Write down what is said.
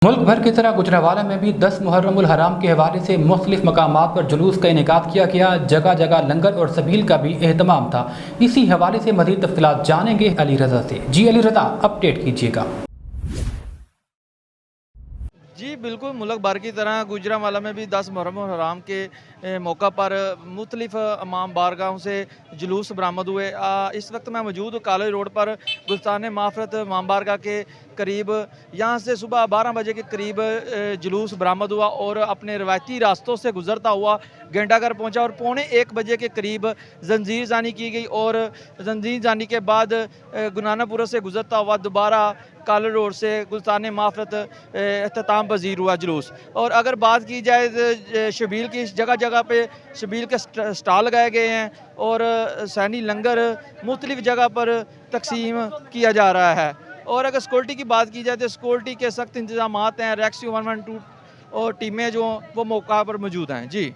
मुल्क भर की तरह गुजरांवाला में भी 10 मुहर्रमुल हराम के हवाले से मुख्तलिफ मकामात पर जुलूस का इनेकाद किया गया। जगह जगह लंगर और सबील का भी एहतमाम था। इसी हवाले से मज़ीद तफ़सीलात जानेंगे अली रज़ा से। जी अली रज़ा, अपडेट कीजिएगा। जी बिल्कुल, मुल्क भर की तरह गुजरांवाला में भी 10 मुहर्रम हराम के मौका पर मुख्तलिफ इमाम बारगाहों से जुलूस बरामद हुए। इस वक्त मैं मौजूद हूँ कॉलेज रोड पर गुलस्तान माफ़रत इमाम बारगाह के करीब। यहाँ से सुबह 12 बजे के करीब जुलूस बरामद हुआ और अपने रवायती रास्तों से गुजरता हुआ घंटाघर पहुँचा और पौने 1 बजे के करीब जंजीर जानी की गई और जंजीर जानी के बाद गुनानापुरा से गुजरता हुआ दोबारा कॉलेज रोड से गुलस्तान माफ़रत अख्ताम पज़ीर हुआ जुलूस। और अगर बात की जाए तो शबील की जगह जगह पे शबील के स्टॉल लगाए गए हैं और सैनी लंगर मुख्तलिफ जगह पर तकसीम किया जा रहा है। और अगर सिक्योरिटी की बात की जाए तो सिक्योरिटी के सख्त इंतजाम हैं। रेस्क्यू 112 और टीमें जो वो मौका पर मौजूद हैं। जी।